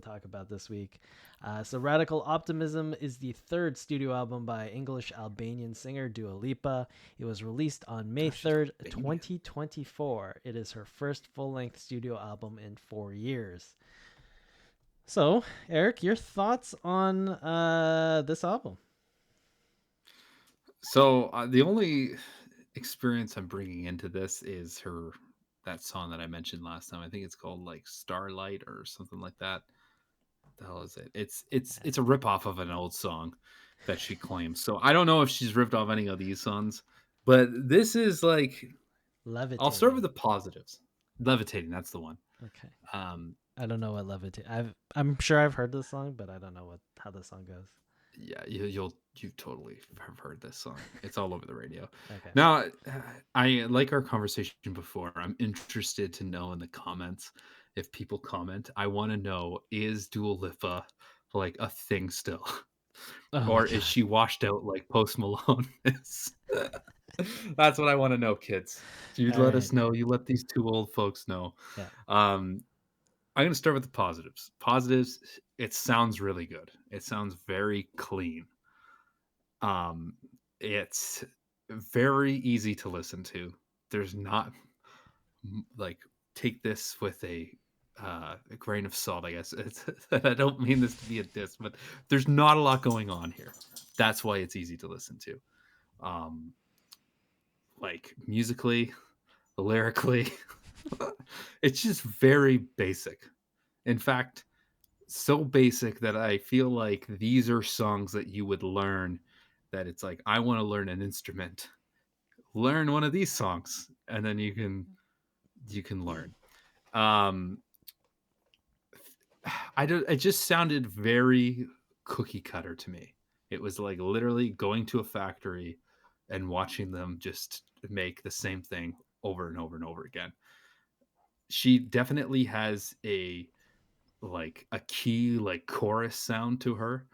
talk about this week. So Radical Optimism is the third studio album by English Albanian singer Dua Lipa. It was released on May Gosh, she's 3rd, Albanian. 2024. It is her first full-length studio album in 4 years. So, Eric, your thoughts on this album? So the only experience I'm bringing into this is her that song that I mentioned last time. I think it's called like Starlight or something like that. The hell is it? It's a ripoff of an old song that she claims. So I don't know if she's ripped off any of these songs, but this is like I'll start with Levitating. the positives. Levitating, that's the one. Okay. Um, I don't know what levitating. I'm sure I've heard this song, but I don't know how the song goes. yeah, you totally have heard this song. It's all over the radio. Okay. Now, I like our conversation before. I'm interested to know in the comments if people comment. I want to know, is Dua Lipa like a thing still, Oh my or is god. she washed out like Post Malone is? That's what I want to know, kids. You All let right. us know. You let these two old folks know. Yeah. Um, I'm going to start with the positives. Positives, it sounds really good. It sounds very clean. Um, it's very easy to listen to. There's not like take this with a grain of salt, I guess. I don't mean this to be a diss, but there's not a lot going on here. That's why it's easy to listen to. Um, like musically, lyrically, it's just very basic. In fact, so basic that I feel like these are songs that you would learn that it's like I want to learn an instrument. Learn one of these songs and then you can learn. Um I don't it just sounded very cookie cutter to me. It was like literally going to a factory and watching them just make the same thing over and over and over again. She definitely has a key like chorus sound to her,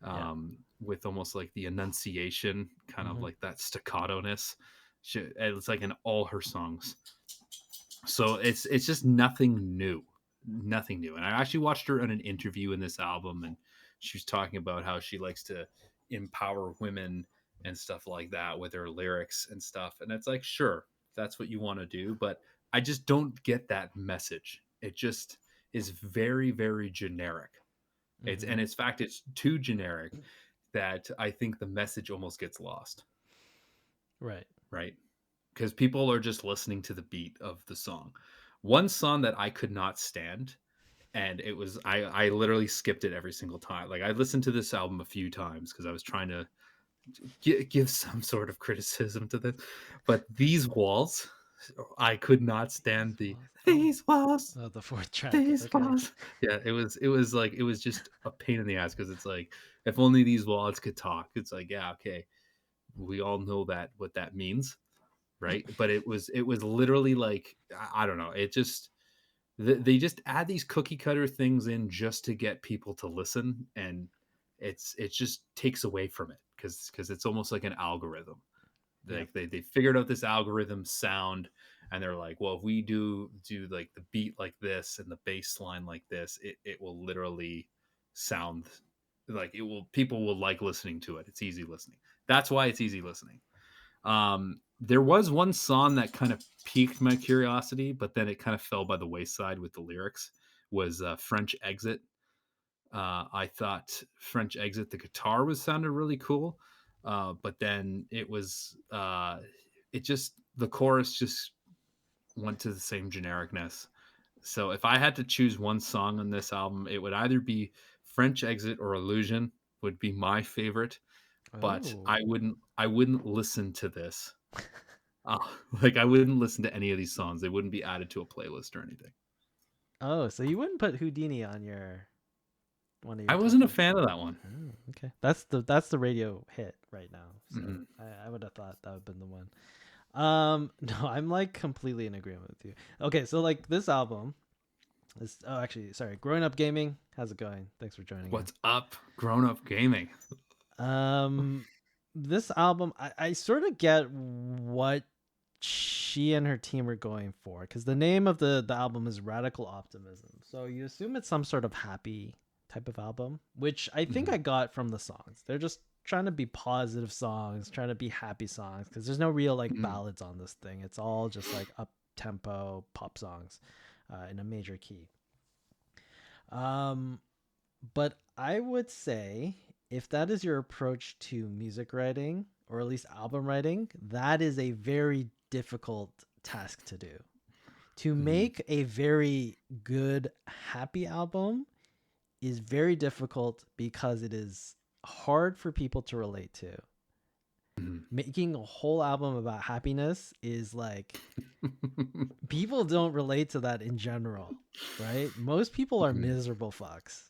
Yeah. with almost like the enunciation, kind of Mm-hmm. like that staccato-ness. It's like in all her songs. So it's just nothing new, nothing new. And I actually watched her in an interview in this album, and she was talking about how she likes to empower women and stuff like that with her lyrics and stuff. And it's like, sure, that's what you want to do, but I just don't get that message. It just is very, very generic. It's Mm-hmm. and its fact it's too generic that I think the message almost gets lost, Right. right? Because people are just listening to the beat of the song. One song that I could not stand, and it was I literally skipped it every single time. Like I listened to this album a few times because I was trying to give some sort of criticism to this, but these walls, I could not These stand the walls. Oh. these walls. Oh, the fourth track. These Okay. walls. Yeah, it was like it was just a pain in the ass because it's like if only these walls could talk. It's like yeah, okay, we all know that what that means, right? But it was literally like I don't know. It just they just add these cookie cutter things in just to get people to listen, and it just takes away from it because it's almost like an algorithm. Yeah. Like they figured out this algorithm sound, and they're like, well, if we do like the beat like this and the bass line like this, it will literally sound like it will people will like listening to it. It's easy listening. That's why it's easy listening. There was one song that kind of piqued my curiosity, but then it kind of fell by the wayside with the lyrics. Was French Exit. I thought French Exit, the guitar was sounded really cool, but then it just the chorus just went to the same genericness. So if I had to choose one song on this album, it would either be French Exit or Illusion would be my favorite, but Oh. I wouldn't listen to this. Like I wouldn't listen to any of these songs. They wouldn't be added to a playlist or anything. Oh, so you wouldn't put Houdini on your one of I your top wasn't a five? fan of that one. Oh, okay. That's the radio hit right now. So Mhm. I would have thought that would have been the one. No, I'm like completely in agreement with you. Okay, so like this album is actually sorry, Growing Up Gaming. How's it going? Thanks for joining in. What's up, grown up gaming? Um, this album, I sort of get what. she and her team are going for, because the name of the album is Radical Optimism, so you assume it's some sort of happy type of album, which I think I Mhm. got from the songs. They're just trying to be positive songs, trying to be happy songs, because there's no real like Mhm. ballads on this thing. It's all just like up tempo pop songs in a major key. um but I would say, if that is your approach to music writing, or at least album writing, that is a very difficult task to do. To Mhm. make a very good, happy album is very difficult because it is hard for people to relate to. Mhm. Making a whole album about happiness is like, people don't relate to that in general, right? Most people are Mhm. miserable fucks.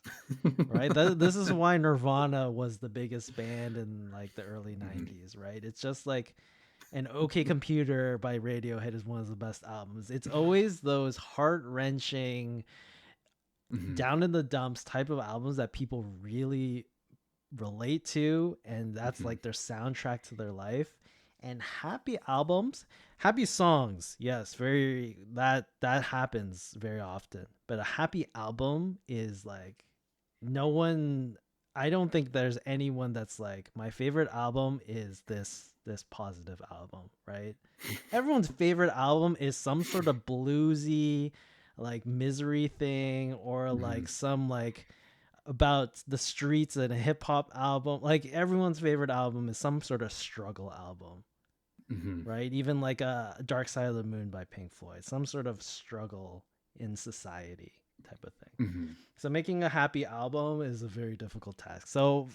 Right, this is why Nirvana was the biggest band in like the early Mhm. 90s, right? It's just like an OK Computer by Radiohead is one of the best albums. It's always those heart-wrenching, Mhm. down in the dumps type of albums that people really relate to, and that's Mhm. like their soundtrack to their life. And happy albums, happy songs, yes, very, that happens very often, but a happy album is like, no one, I don't think there's anyone that's like, my favorite album is this positive album, right? Everyone's favorite album is some sort of bluesy, like misery thing, or like Mhm. some like about the streets and a hip hop album. Like everyone's favorite album is some sort of struggle album, Mhm. right? Even like a Dark Side of the Moon by Pink Floyd, some sort of struggle in society type of thing. Mhm. So making a happy album is a very difficult task. So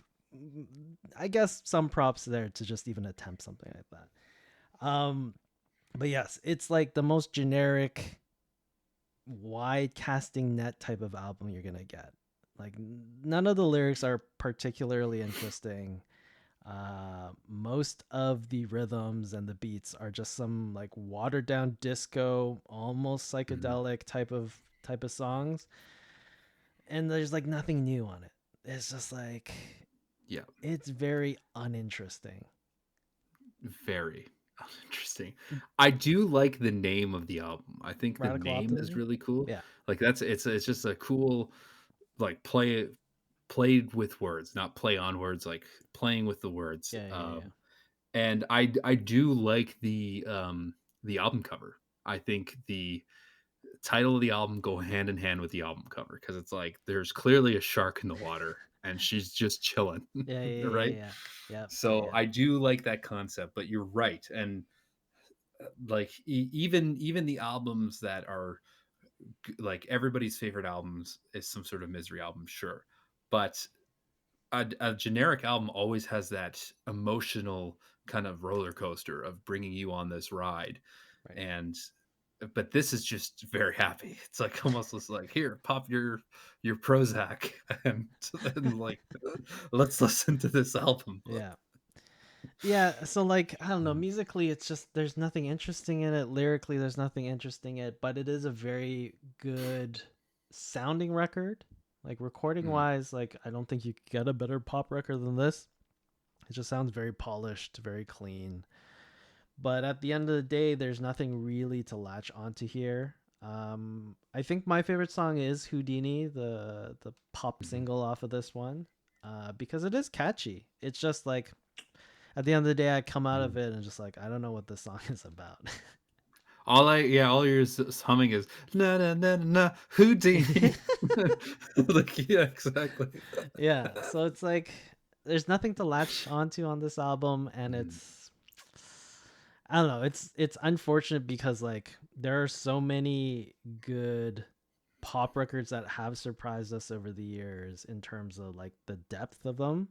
I guess some props there to just even attempt something like that. But yes, it's like the most generic, wide casting net type of album you're gonna get. Like none of the lyrics are particularly interesting. Most of the rhythms and the beats are just some like watered down disco, almost Mhm. psychedelic type of songs, and there's like nothing new on it. It's just like, Yeah. it's very uninteresting. Very interesting. I do like the name of the album. I think the Radical name is Optimism. really cool. Yeah, Like that's it's just a cool like played with words, not play on words, like playing with the words. yeah, yeah, yeah. And I do like the album cover. I think the title of the album go hand in hand with the album cover because it's like there's clearly a shark in the water and she's just chilling, Yeah, yeah, yeah, right? yeah. Yeah, yeah, So yeah. I do like that concept, but you're right. And like even the albums that are like everybody's favorite albums is some sort of misery album, sure, but a generic album always has that emotional kind of roller coaster of bringing you on this ride. Right. And but this is just very happy. It's like almost just like here, pop your Prozac and like let's listen to this album. Yeah. Yeah, so like, I don't know, Mm, musically it's just, there's nothing interesting in it. Lyrically there's nothing interesting in it, but it is a very good sounding record. Like recording mm, wise, like I don't think you could get a better pop record than this. It just sounds very polished, very clean. But at the end of the day, there's nothing really to latch onto here. I think my favorite song is Houdini, the pop mhm, single off of this one, because it is catchy. It's just like, at the end of the day, I come out of mhm. it and just like, I don't know what this song is about. All you're humming is na na na na na Houdini. Like yeah, exactly. Yeah, so it's like, there's nothing to latch onto on this album, and Mhm, it's, I don't know, it's unfortunate because like there are so many good pop records that have surprised us over the years in terms of like the depth of them,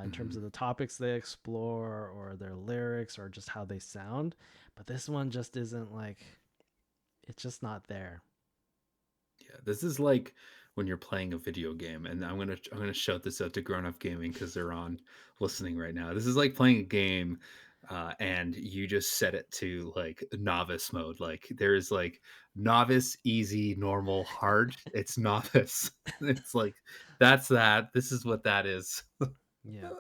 in terms mhm. of the topics they explore or their lyrics or just how they sound. But this one just isn't like, it's just not there. Yeah, this is like when you're playing a video game, and I'm gonna shout this out to Grown Up Gaming because they're on listening right now. This is like playing a game, and you just set it to like novice mode. Like there's like novice, easy, normal, hard. It's novice. It's like that's that. This is what that is. Yeah.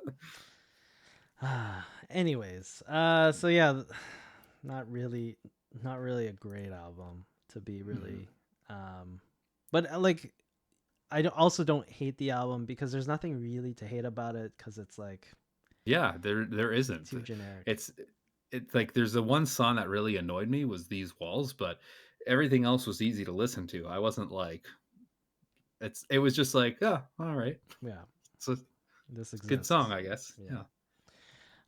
Anyways, so yeah, not really, not really a great album to be Mhm. really. But like, also don't hate the album because there's nothing really to hate about it because it's like Yeah, there isn't. too generic. It's it's like there's the one song that really annoyed me was These Walls, but everything else was easy to listen to. I wasn't like it was just like, "Yeah, all right. Yeah, It's a this it's a good song, exists. I guess." Yeah.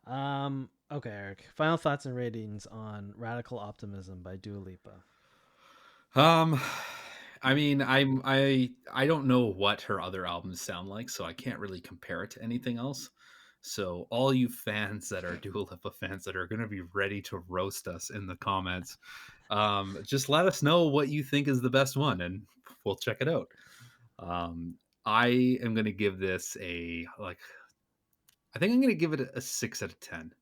Yeah. Okay, Eric. Final thoughts and ratings on Radical Optimism by Dua Lipa. Um, I mean, I don't know what her other albums sound like, so I can't really compare it to anything else. So all you fans that are Dua Lipa fans that are going to be ready to roast us in the comments, just let us know what you think is the best one, and we'll check it out. Um, I am going to give this a like. I think I'm going to give it a 6 out of 10,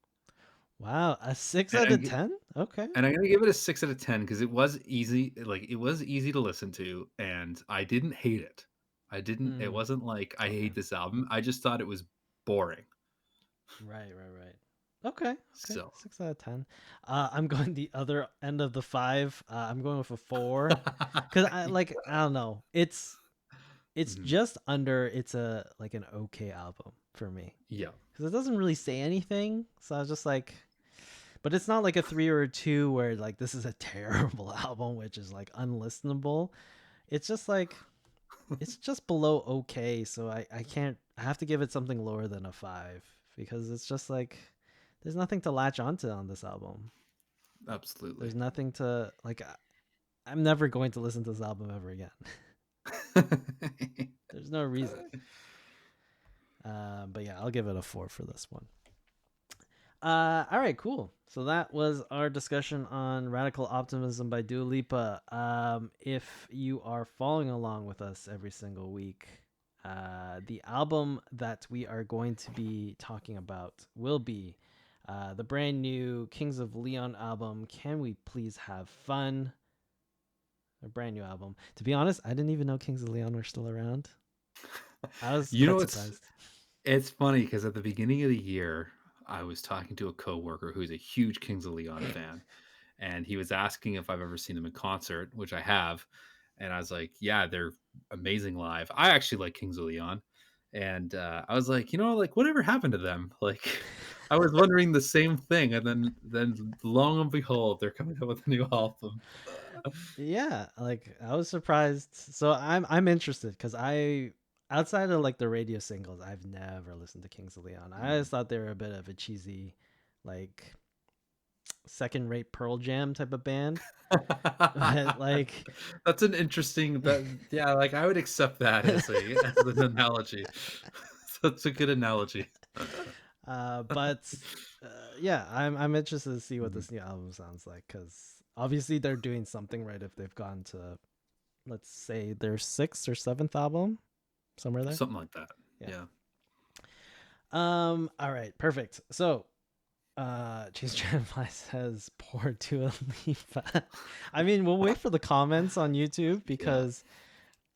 Wow, a six and out of 10? Okay. I'm gonna give it a 6 out of 10 because it was easy. Like it was easy to listen to, and I didn't hate it. I didn't. It Mm, wasn't like I okay. hate this album. I just thought it was boring. Right, right, right. Okay, okay. So 6 out of 10. I'm going the other end of the five. I'm going with a four. Cause I don't know. It's Mhm. just under it's a like an okay album for me. Yeah, Cause it doesn't really say anything. So I was just like, but it's not like a three or a two where like this is a terrible album, which is like unlistenable. It's just like it's just below okay. So I can't I have to give it something lower than a five because it's just like there's nothing to latch onto on this album. absolutely. There's nothing to like. I'm never going to listen to this album ever again. There's no reason. But yeah, I'll give it a four for this one. All right, cool. So that was our discussion on Radical Optimism by Dua Lipa. If you are following along with us every single week, the album that we are going to be talking about will be the brand new Kings of Leon album, Can We Please Have Fun? A brand new album. To be honest, I didn't even know Kings of Leon were still around. I was You quite know, surprised. it's funny because at the beginning of the year, I was talking to a coworker who's a huge Kings of Leon fan, and he was asking if I've ever seen them in concert, which I have. And I was like, yeah, they're amazing live. I actually like Kings of Leon. And I was like, like whatever happened to them? Like, I was wondering the same thing. And then long and behold, they're coming out with a new album. Yeah, like I was surprised. So I'm interested because I outside of like the radio singles, I've never listened to Kings of Leon. I Mhm. just thought they were a bit of a cheesy, like second rate Pearl Jam type of band. But like That's an interesting that yeah, like I would accept that as a as an analogy. That's a good analogy. but yeah, I'm interested to see what Mhm. this new album sounds like because obviously they're doing something right if they've gone to let's say their sixth or seventh album somewhere there. Something like that. Yeah. Yeah. All right, perfect. So Chase Dragonfly says poor Dua Lipa. I mean, we'll wait for the comments on YouTube Yeah. because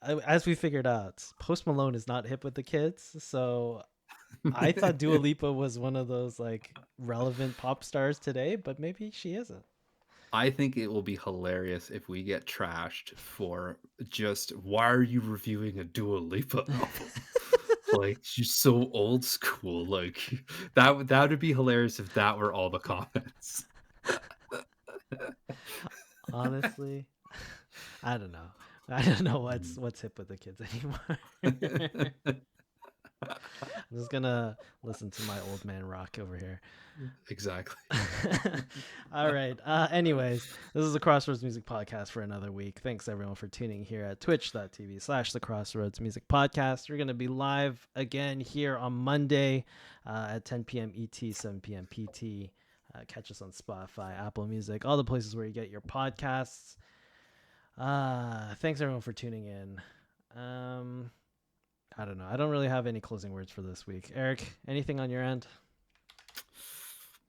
as we figured out, Post Malone is not hip with the kids. So I thought Dua Lipa was one of those like relevant pop stars today, but maybe she isn't. I think it will be hilarious if we get trashed for just why are you reviewing a Dua Lipa album? Like she's so old school. Like that would be hilarious if that were all the comments. Honestly, I don't know. I don't know Mhm. what's hip with the kids anymore. I'm just gonna listen to my old man rock over here. Exactly. All right. Anyways, this is the Crossroads Music Podcast for another week. Thanks everyone for tuning here at twitch.tv/the Crossroads Music Podcast. We're going to be live again here on Monday at 10 p.m. ET, 7 p.m. PT. Catch us on Spotify, Apple Music, all the places where you get your podcasts. Thanks everyone for tuning in. I don't know. I don't really have any closing words for this week. Eric, anything on your end?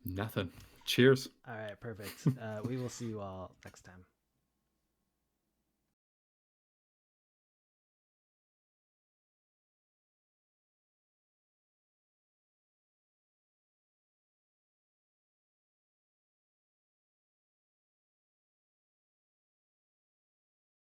Nothing. Cheers. All right, perfect. We will see you all next time.